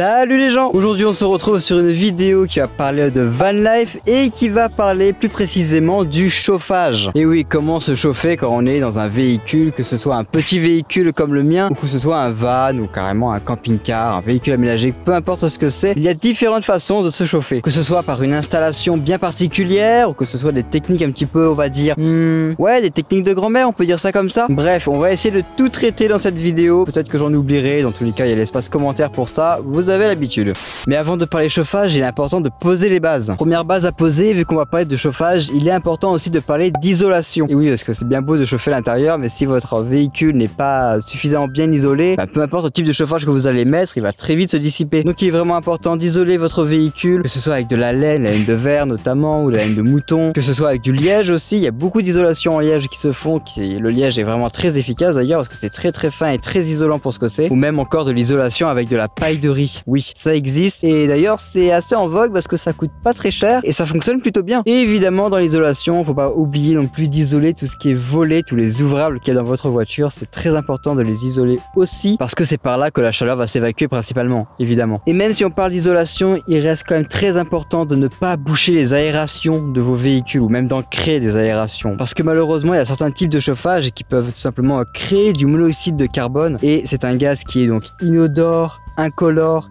Salut les gens! Aujourd'hui on se retrouve sur une vidéo qui va parler de van life et qui va parler plus précisément du chauffage. Et oui, comment se chauffer quand on est dans un véhicule, que ce soit un petit véhicule comme le mien ou que ce soit un van ou carrément un camping-car, un véhicule aménagé, peu importe ce que c'est, il y a différentes façons de se chauffer. Que ce soit par une installation bien particulière ou que ce soit des techniques un petit peu, on va dire, ouais, des techniques de grand-mère, on peut dire ça comme ça. Bref, on va essayer de tout traiter dans cette vidéo. Peut-être que j'en oublierai, dans tous les cas il y a l'espace commentaire pour ça, vous avez l'habitude. Mais avant de parler chauffage, il est important de poser les bases. Première base à poser, vu qu'on va parler de chauffage, il est important aussi de parler d'isolation. Et oui, parce que c'est bien beau de chauffer l'intérieur, mais si votre véhicule n'est pas suffisamment bien isolé, peu importe le type de chauffage que vous allez mettre, il va très vite se dissiper. Donc il est vraiment important d'isoler votre véhicule, que ce soit avec de la laine de verre notamment, ou la laine de mouton, que ce soit avec du liège aussi. Il y a beaucoup d'isolations en liège qui se font, le liège est vraiment très efficace d'ailleurs, parce que c'est très fin et très isolant pour ce que c'est. Ou même encore de l'isolation avec de la paille de riz. Oui, ça existe et d'ailleurs c'est assez en vogue parce que ça coûte pas très cher et ça fonctionne plutôt bien. Et évidemment dans l'isolation, faut pas oublier non plus d'isoler tout ce qui est volé, tous les ouvrables qu'il y a dans votre voiture. C'est très important de les isoler aussi parce que c'est par là que la chaleur va s'évacuer principalement, évidemment. Et même si on parle d'isolation, il reste quand même très important de ne pas boucher les aérations de vos véhicules ou même d'en créer des aérations. Parce que malheureusement, il y a certains types de chauffage qui peuvent tout simplement créer du monoxyde de carbone et c'est un gaz qui est donc inodore, incolore,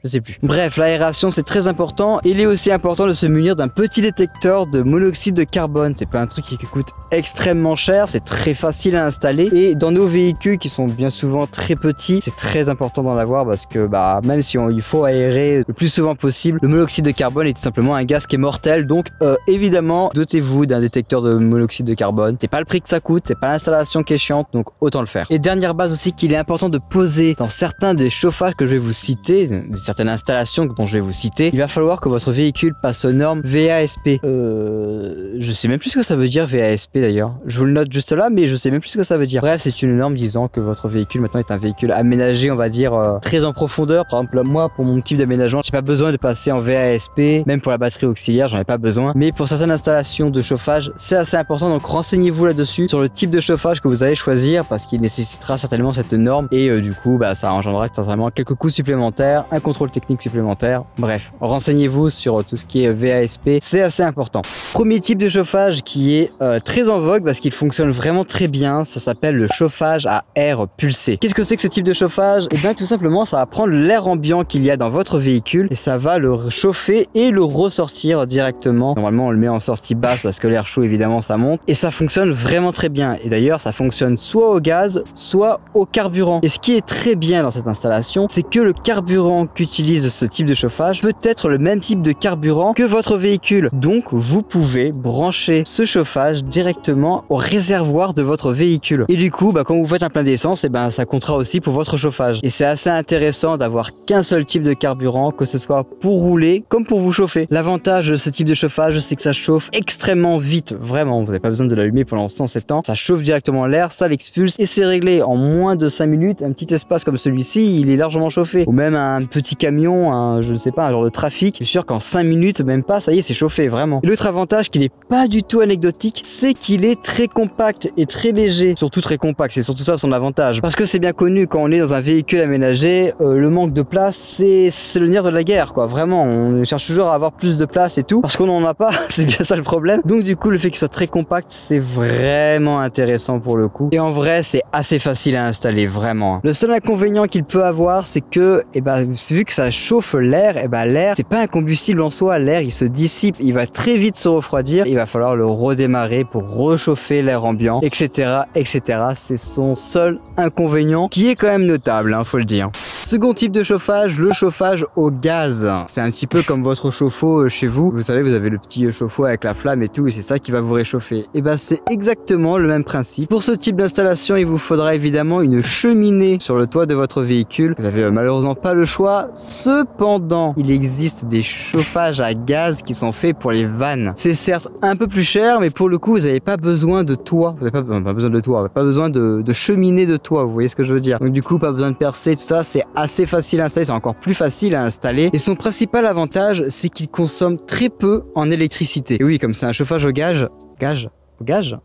je sais plus. Bref, l'aération c'est très important. Il est aussi important de se munir d'un petit détecteur de monoxyde de carbone. C'est pas un truc qui coûte extrêmement cher, c'est très facile à installer. Et dans nos véhicules qui sont bien souvent très petits, c'est très important d'en avoir parce que même si il faut aérer le plus souvent possible, le monoxyde de carbone est tout simplement un gaz qui est mortel. Donc évidemment, dotez-vous d'un détecteur de monoxyde de carbone. C'est pas le prix que ça coûte, c'est pas l'installation qui est chiante, donc autant le faire. Et dernière base aussi qu'il est important de poser dans certains des chauffages que je vais vous citer, certaines installations dont je vais vous citer, il va falloir que votre véhicule passe aux normes VASP. Je sais même plus ce que ça veut dire VASP d'ailleurs. Je vous le note juste là, mais je sais même plus ce que ça veut dire. Bref, c'est une norme disant que votre véhicule maintenant est un véhicule aménagé, on va dire, très en profondeur. Par exemple, moi, pour mon type d'aménagement, j'ai pas besoin de passer en VASP, même pour la batterie auxiliaire, j'en ai pas besoin. Mais pour certaines installations de chauffage, c'est assez important, donc renseignez-vous là-dessus sur le type de chauffage que vous allez choisir parce qu'il nécessitera certainement cette norme et du coup, ça engendrera certainement quelques coûts supplémentaires, un contrôle technique supplémentaire. Bref, renseignez-vous sur tout ce qui est VASP, c'est assez important. Premier type de chauffage qui est très en vogue parce qu'il fonctionne vraiment très bien, ça s'appelle le chauffage à air pulsé. Qu'est-ce que c'est que ce type de chauffage? Et bien tout simplement, ça va prendre l'air ambiant qu'il y a dans votre véhicule et ça va le chauffer et le ressortir directement. Normalement, on le met en sortie basse parce que l'air chaud, évidemment, ça monte et ça fonctionne vraiment très bien. Et d'ailleurs, ça fonctionne soit au gaz, soit au carburant. Et ce qui est très bien dans cette installation, c'est que le carburant qu'utilise ce type de chauffage peut être le même type de carburant que votre véhicule. Donc, vous pouvez brancher ce chauffage directement au réservoir de votre véhicule. Et du coup, quand vous faites un plein d'essence, ça comptera aussi pour votre chauffage. Et c'est assez intéressant d'avoir qu'un seul type de carburant, que ce soit pour rouler comme pour vous chauffer. L'avantage de ce type de chauffage, c'est que ça chauffe extrêmement vite. Vraiment, vous n'avez pas besoin de l'allumer pendant 107 ans. Ça chauffe directement l'air, ça l'expulse et c'est réglé. En moins de 5 minutes, un petit espace comme celui-ci, il est largement chauffé. Ou même un petit camion, je ne sais pas, un genre de trafic. Je suis sûr qu'en 5 minutes, même pas, ça y est, c'est chauffé, vraiment. L'autre avantage qui n'est pas du tout anecdotique, c'est qu'il est très compact et très léger. Surtout très compact, c'est surtout ça son avantage. Parce que c'est bien connu, quand on est dans un véhicule aménagé, le manque de place, c'est le nerf de la guerre, quoi. Vraiment, on cherche toujours à avoir plus de place et tout. Parce qu'on n'en a pas, c'est bien ça le problème. Donc du coup, le fait qu'il soit très compact, c'est vraiment intéressant pour le coup. Et en vrai, c'est assez facile à installer, vraiment. Le seul inconvénient qu'il peut avoir, c'est que, vu que ça chauffe l'air, l'air, c'est pas un combustible en soi. L'air, il se dissipe, il va très vite se refroidir. Il va falloir le redémarrer pour réchauffer l'air ambiant, etc., etc. C'est son seul inconvénient qui est quand même notable, faut le dire. Second type de chauffage, le chauffage au gaz. C'est un petit peu comme votre chauffe-eau chez vous. Vous savez, vous avez le petit chauffe-eau avec la flamme et tout, et c'est ça qui va vous réchauffer. C'est exactement le même principe. Pour ce type d'installation, il vous faudra évidemment une cheminée sur le toit de votre véhicule. Vous n'avez malheureusement pas le choix. Cependant, il existe des chauffages à gaz qui sont faits pour les vannes. C'est certes un peu plus cher, mais pour le coup, vous n'avez pas besoin de toit. Vous n'avez pas besoin de toit, pas besoin de cheminée de toit. Vous voyez ce que je veux dire? Donc du coup, pas besoin de percer, tout ça, c'est assez facile à installer, c'est encore plus facile à installer. Et son principal avantage, c'est qu'il consomme très peu en électricité. Et oui, comme c'est un chauffage au gaz, au gaz.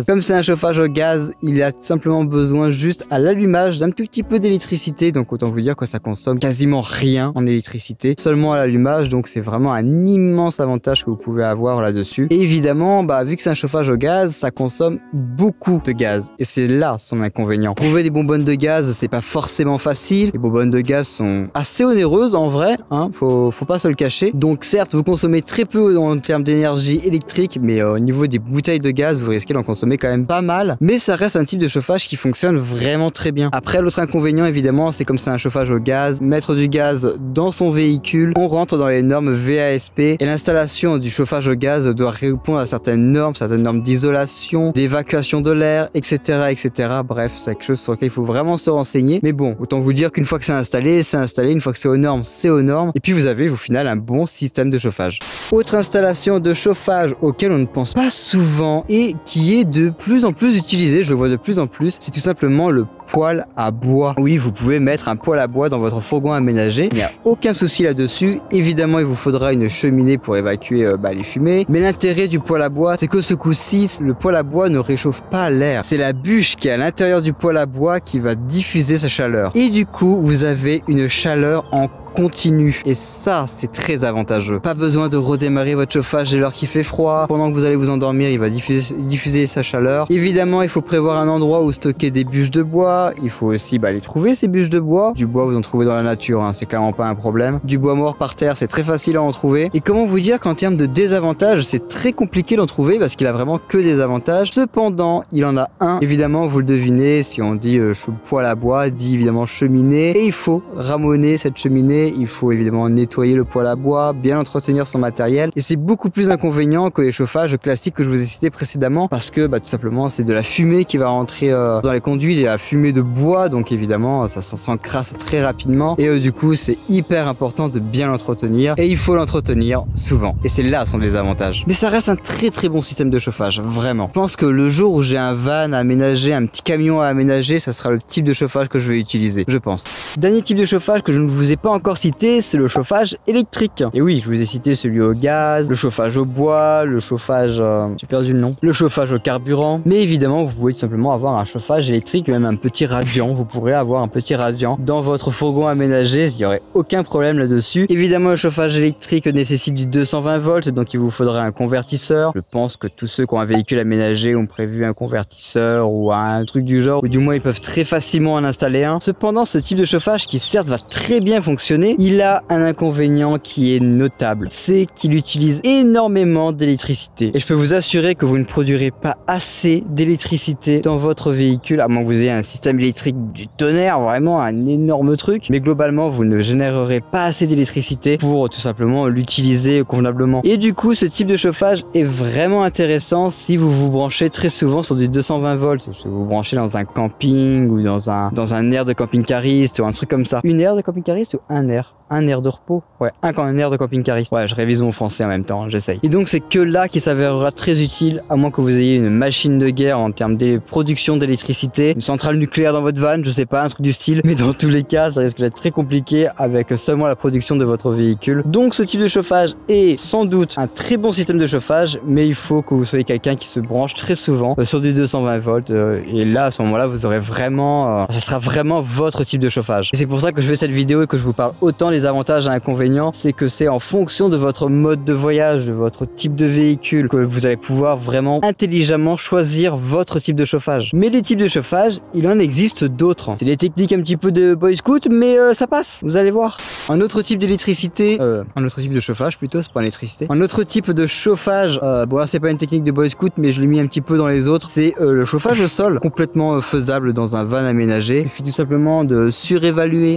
Comme c'est un chauffage au gaz, il a simplement besoin juste à l'allumage d'un tout petit peu d'électricité. Donc autant vous dire que ça consomme quasiment rien en électricité, seulement à l'allumage. Donc c'est vraiment un immense avantage que vous pouvez avoir là-dessus. Et évidemment, vu que c'est un chauffage au gaz, ça consomme beaucoup de gaz. Et c'est là son inconvénient. Trouver des bonbonnes de gaz, c'est pas forcément facile. Les bonbonnes de gaz sont assez onéreuses en vrai, hein, faut pas se le cacher. Donc certes, vous consommez très peu en termes d'énergie électrique, mais au niveau des bouteilles de gaz, vous risquez d'en consommer quand même pas mal. Mais ça reste un type de chauffage qui fonctionne vraiment très bien. Après, l'autre inconvénient, évidemment, c'est comme c'est un chauffage au gaz, mettre du gaz dans son véhicule, on rentre dans les normes VASP et l'installation du chauffage au gaz doit répondre à certaines normes d'isolation, d'évacuation de l'air, etc., etc. Bref, c'est quelque chose sur lequel il faut vraiment se renseigner. Mais bon, autant vous dire qu'une fois que c'est installé, c'est installé. Une fois que c'est aux normes, c'est aux normes. Et puis vous avez au final un bon système de chauffage. Autre installation de chauffage auquel on ne pense pas souvent et qui est de plus en plus utilisée, je le vois de plus en plus, c'est tout simplement le poêle à bois. Oui, vous pouvez mettre un poêle à bois dans votre fourgon aménagé. Il n'y a aucun souci là-dessus. Évidemment, il vous faudra une cheminée pour évacuer les fumées. Mais l'intérêt du poêle à bois, c'est que ce coup-ci, le poêle à bois ne réchauffe pas l'air. C'est la bûche qui est à l'intérieur du poêle à bois qui va diffuser sa chaleur. Et du coup, vous avez une chaleur en continu et ça c'est très avantageux. Pas besoin de redémarrer votre chauffage dès lors qu'il fait froid. Pendant que vous allez vous endormir, il va diffuser sa chaleur. Évidemment, il faut prévoir un endroit où stocker des bûches de bois. Il faut aussi les trouver, ces bûches de bois. Du bois, vous en trouvez dans la nature, hein, c'est clairement pas un problème. Du bois mort par terre, c'est très facile à en trouver. Et comment vous dire qu'en termes de désavantages, c'est très compliqué d'en trouver parce qu'il a vraiment que des avantages. Cependant, il en a un. Évidemment, vous le devinez, si on dit poêle à bois, dit évidemment cheminée. Et il faut ramoner cette cheminée. Il faut évidemment nettoyer le poêle à bois, bien entretenir son matériel. Et c'est beaucoup plus inconvénient que les chauffages classiques que je vous ai cités précédemment parce que tout simplement c'est de la fumée qui va rentrer dans les conduits, et la fumée de bois, donc évidemment ça s'encrasse très rapidement et du coup c'est hyper important de bien l'entretenir et il faut l'entretenir souvent. Et c'est là son désavantage. Mais ça reste un très bon système de chauffage, vraiment. Je pense que le jour où j'ai un van à aménager, un petit camion à aménager, ça sera le type de chauffage que je vais utiliser, je pense. Dernier type de chauffage que je ne vous ai pas encore cité, c'est le chauffage électrique. Et oui, je vous ai cité celui au gaz, le chauffage au bois, le chauffage... j'ai perdu le nom. Le chauffage au carburant. Mais évidemment, vous pouvez tout simplement avoir un chauffage électrique, même un petit radiant. Vous pourrez avoir un petit radiant dans votre fourgon aménagé, il n'y aurait aucun problème là-dessus. Évidemment, le chauffage électrique nécessite du 220 volts, donc il vous faudra un convertisseur. Je pense que tous ceux qui ont un véhicule aménagé ont prévu un convertisseur ou un truc du genre, ou du moins ils peuvent très facilement en installer un. Cependant, ce type de chauffage qui certes va très bien fonctionner, il a un inconvénient qui est notable, c'est qu'il utilise énormément d'électricité. Et je peux vous assurer que vous ne produirez pas assez d'électricité dans votre véhicule, à moins que vous ayez un système électrique du tonnerre, vraiment un énorme truc. Mais globalement, vous ne générerez pas assez d'électricité pour tout simplement l'utiliser convenablement. Et du coup, ce type de chauffage est vraiment intéressant si vous vous branchez très souvent sur du 220 volts. Si vous vous branchez dans un camping ou dans un aire de camping-cariste ou un truc comme ça. Une aire de camping-cariste ou un air de repos? Ouais, un air de camping-cariste. Ouais, je révise mon français en même temps, j'essaye. Et donc c'est que là qu'il s'avérera très utile, à moins que vous ayez une machine de guerre en termes de production d'électricité, une centrale nucléaire dans votre van, je sais pas, un truc du style. Mais dans tous les cas, ça risque d'être très compliqué avec seulement la production de votre véhicule. Donc ce type de chauffage est sans doute un très bon système de chauffage, mais il faut que vous soyez quelqu'un qui se branche très souvent sur du 220 volts. Et là, à ce moment-là, vous aurez vraiment... ça sera vraiment votre type de chauffage. Et c'est pour ça que je fais cette vidéo et que je vous parle autant des avantages et inconvénients, c'est que c'est en fonction de votre mode de voyage, de votre type de véhicule, que vous allez pouvoir vraiment intelligemment choisir votre type de chauffage. Mais les types de chauffage, il en existe d'autres. C'est des techniques un petit peu de boy scout, mais ça passe, vous allez voir. Un autre type d'électricité, un autre type de chauffage plutôt, c'est pas l'électricité. Un autre type de chauffage, bon là c'est pas une technique de boy scout, mais je l'ai mis un petit peu dans les autres, c'est le chauffage au sol, complètement faisable dans un van aménagé. Il suffit tout simplement de surélever,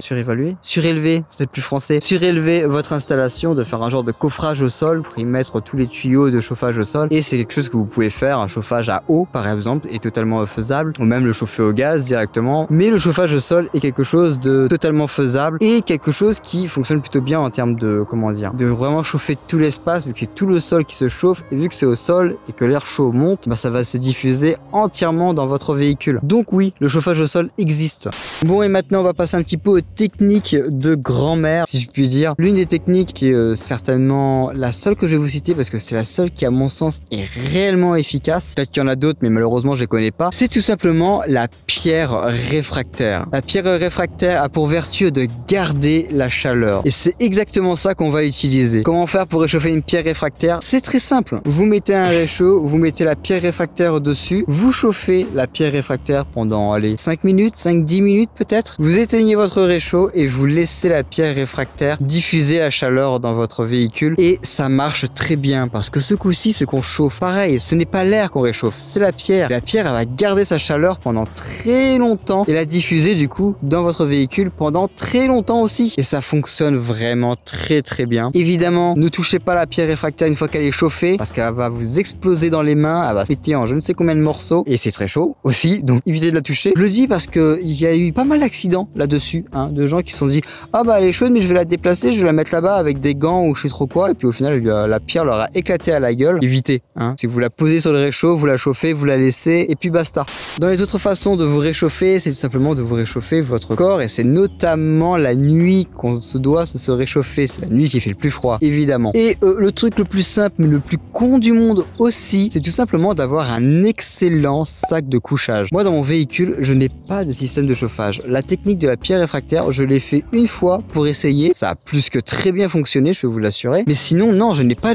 c'est plus français, surélever votre installation, de faire un genre de coffrage au sol pour y mettre tous les tuyaux de chauffage au sol. Et c'est quelque chose que vous pouvez faire, un chauffage à eau par exemple est totalement faisable, ou même le chauffer au gaz directement. Mais le chauffage au sol est quelque chose de totalement faisable et quelque chose qui fonctionne plutôt bien en termes de, comment dire, de vraiment chauffer tout l'espace, vu que c'est tout le sol qui se chauffe, et vu que c'est au sol et que l'air chaud monte, bah ça va se diffuser entièrement dans votre véhicule. Donc oui, le chauffage au sol existe. Bon, et maintenant on va passer un petit peu aux techniques de grand-mère, si je puis dire. L'une des techniques qui est certainement la seule que je vais vous citer, parce que c'est la seule qui à mon sens est réellement efficace. Peut-être qu'il y en a d'autres, mais malheureusement je les connais pas. C'est tout simplement la pierre réfractaire. La pierre réfractaire a pour vertu de garder la chaleur. Et c'est exactement ça qu'on va utiliser. Comment faire pour réchauffer une pierre réfractaire? C'est très simple. Vous mettez un réchaud, vous mettez la pierre réfractaire au-dessus, vous chauffez la pierre réfractaire pendant, allez, 5 minutes, 5-10 minutes peut-être. Vous éteignez votre réchaud et vous laissez la pierre réfractaire diffuser la chaleur dans votre véhicule. Et ça marche très bien parce que ce coup-ci, ce qu'on chauffe, pareil, ce n'est pas l'air qu'on réchauffe, c'est la pierre. La pierre, elle va garder sa chaleur pendant très longtemps et la diffuser du coup dans votre véhicule pendant très longtemps aussi. Et ça fonctionne vraiment très bien. Évidemment, ne touchez pas la pierre réfractaire une fois qu'elle est chauffée parce qu'elle va vous exploser dans les mains, elle va se péter en je ne sais combien de morceaux et c'est très chaud aussi, donc évitez de la toucher. Je le dis parce que il y a eu pas mal d'accidents là-dessus, hein, de gens qui se sont dit ah bah elle est chaude mais je vais la déplacer, je vais la mettre là-bas avec des gants ou je sais trop quoi, et puis au final la pierre leur a éclaté à la gueule. Évitez, hein. Si vous la posez sur le réchaud, vous la chauffez, vous la laissez et puis basta. Dans les autres façons de vous réchauffer, c'est tout simplement de vous réchauffer votre corps, et c'est notamment la nuit qu'on se doit se réchauffer. C'est la nuit qui fait le plus froid, évidemment. Et le truc le plus simple mais le plus con du monde aussi, c'est tout simplement d'avoir un excellent sac de couchage. Moi dans mon véhicule, je n'ai pas de système de chauffage. La technique de la pierre réfractaire, je l'ai fait une fois pour essayer. Ça a plus que très bien fonctionné, je peux vous l'assurer. Mais sinon, non, je n'ai pas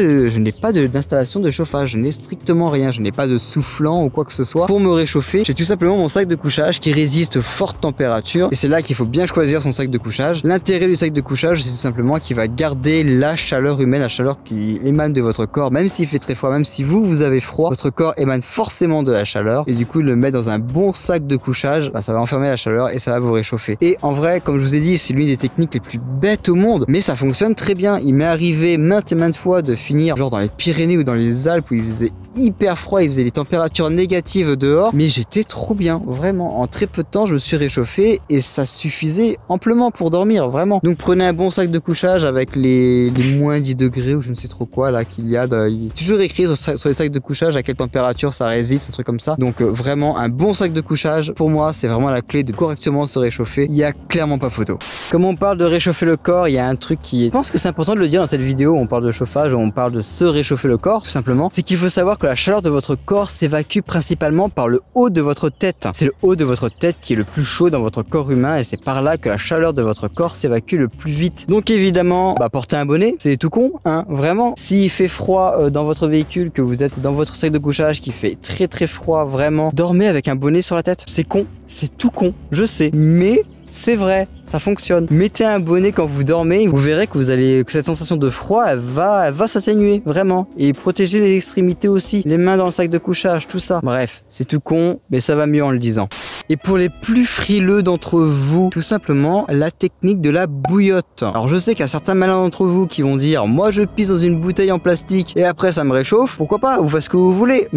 d'installation de chauffage. Je n'ai strictement rien. Je n'ai pas de soufflant ou quoi que ce soit pour me réchauffer. J'ai tout simplement mon sac de couchage qui résiste aux fortes températures. Et c'est là qu'il faut bien choisir son sac de couchage. L'intérêt du sac de couchage, c'est tout simplement qu'il va garder la chaleur humaine, la chaleur qui émane de votre corps. Même s'il fait très froid, même si vous avez froid, votre corps émane forcément de la chaleur. Et du coup, le mettre dans un bon sac de couchage, bah, ça va enfermer la chaleur et ça va vous réchauffer. Et en vrai, comme je vous ai dit, c'est l'une des techniques les plus bêtes au monde, mais ça fonctionne très bien. Il m'est arrivé maintes et maintes fois de finir genre dans les Pyrénées ou dans les Alpes où il faisait hyper froid, il faisait des températures négatives dehors, mais j'étais trop bien, vraiment. En très peu de temps, je me suis réchauffé et ça suffisait amplement pour dormir, vraiment. Donc prenez un bon sac de couchage avec les moins 10 degrés ou je ne sais trop quoi là qu'il y a. Il est toujours écrit sur les sacs de couchage à quelle température ça résiste, un truc comme ça. Donc vraiment un bon sac de couchage, pour moi, c'est vraiment la clé de correctement se réchauffer. Il n'y a clairement pas photo. Comme on parle de réchauffer le corps, il y a un truc qui est... Je pense que c'est important de le dire dans cette vidéo, on parle de chauffage, on parle de se réchauffer le corps, tout simplement. C'est qu'il faut savoir que la chaleur de votre corps s'évacue principalement par le haut de votre tête. C'est le haut de votre tête qui est le plus chaud dans votre corps humain et c'est par là que la chaleur de votre corps s'évacue le plus vite. Donc évidemment, bah, portez un bonnet, c'est tout con, hein, vraiment. S'il fait froid dans votre véhicule, que vous êtes dans votre sac de couchage qui fait très froid, vraiment, dormez avec un bonnet sur la tête. C'est con, c'est tout con, je sais, mais c'est vrai, ça fonctionne. Mettez un bonnet quand vous dormez, vous verrez que que cette sensation de froid, elle va s'atténuer, vraiment. Et protégez les extrémités aussi, les mains dans le sac de couchage, tout ça. Bref, c'est tout con, mais ça va mieux en le disant. Et pour les plus frileux d'entre vous, tout simplement, la technique de la bouillotte. Alors je sais qu'il y a certains malins d'entre vous qui vont dire, moi je pisse dans une bouteille en plastique et après ça me réchauffe, pourquoi pas, vous faites ce que vous voulez.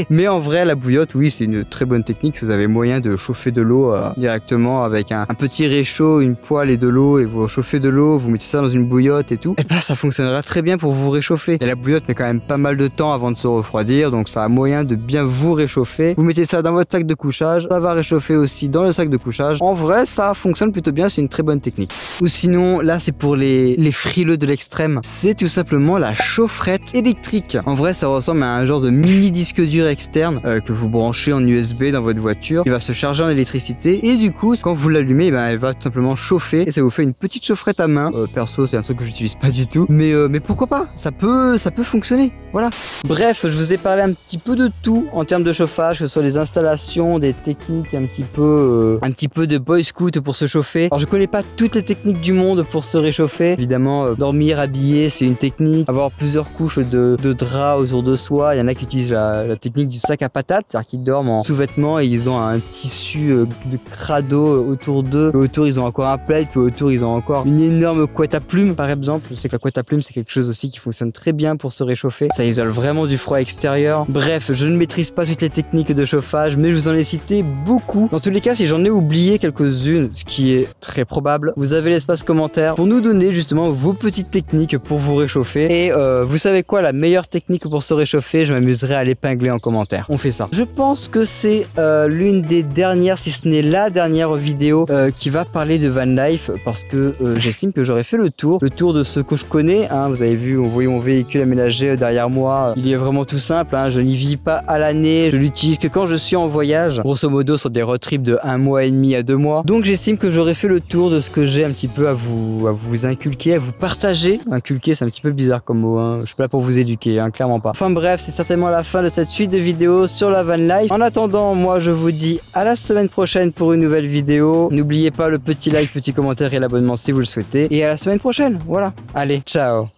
Mais en vrai, la bouillotte, oui, c'est une très bonne technique si vous avez moyen de chauffer de l'eau directement avec un petit réchaud, une poêle et de l'eau, et vous chauffez de l'eau, vous mettez ça dans une bouillotte et tout, et ben ça fonctionnera très bien pour vous réchauffer. Et la bouillotte met quand même pas mal de temps avant de se refroidir, donc ça a moyen de bien vous réchauffer. Vous mettez ça dans votre sac de couchage, ça va réchauffer aussi dans le sac de couchage. En vrai, ça fonctionne plutôt bien, c'est une très bonne technique. Ou sinon, là c'est pour les frileux de l'extrême, c'est tout simplement la chaufferette électrique. En vrai, ça ressemble à un genre de mini disque dur externe que vous branchez en USB dans votre voiture. Il va se charger en électricité et du coup, quand vous l'allumez, ben, elle va tout simplement chauffer et ça vous fait une petite chaufferette à main. Perso, c'est un truc que j'utilise pas du tout, mais pourquoi pas, ça peut fonctionner, voilà. Bref, je vous ai parlé un petit peu de tout en termes de chauffage, que ce soit des installations, des techniques, un petit peu de boy scout pour se chauffer. Alors je connais pas toutes les techniques du monde pour se réchauffer. Évidemment, dormir habillé, c'est une technique. Avoir plusieurs couches de draps autour de soi. Il y en a qui utilisent la technique du sac à patates, c'est-à-dire qu'ils dorment en sous-vêtements et ils ont un tissu de crado autour d'eux. Autour, ils ont encore un plaid, puis autour, ils ont encore une énorme couette à plumes, par exemple. Je sais que la couette à plumes, c'est quelque chose aussi qui fonctionne très bien pour se réchauffer. Ça isole vraiment du froid extérieur. Bref, je ne maîtrise pas toutes les techniques de chauffage, mais je vous en ai cité beaucoup beaucoup. Dans tous les cas, si j'en ai oublié quelques-unes, ce qui est très probable, vous avez l'espace commentaire pour nous donner justement vos petites techniques pour vous réchauffer. Et vous savez quoi, la meilleure technique pour se réchauffer, je m'amuserai à l'épingler en commentaire. On fait ça. Je pense que c'est l'une des dernières, si ce n'est la dernière vidéo qui va parler de van life, parce que j'estime que j'aurais fait le tour de ce que je connais. Hein. Vous avez vu, vous voyez mon véhicule aménagé derrière moi. Il est vraiment tout simple. Hein. Je n'y vis pas à l'année. Je l'utilise que quand je suis en voyage. Grosso modo, sur des road trips de 1 mois et demi à 2 mois. Donc j'estime que j'aurais fait le tour de ce que j'ai un petit peu à vous inculquer, à vous partager. Inculquer, c'est un petit peu bizarre comme mot. Hein. Je suis pas là pour vous éduquer, hein, clairement pas. Enfin bref, c'est certainement la fin de cette suite de vidéos sur la van life. En attendant, moi je vous dis à la semaine prochaine pour une nouvelle vidéo. N'oubliez pas le petit like, petit commentaire et l'abonnement si vous le souhaitez. Et à la semaine prochaine. Voilà. Allez, ciao.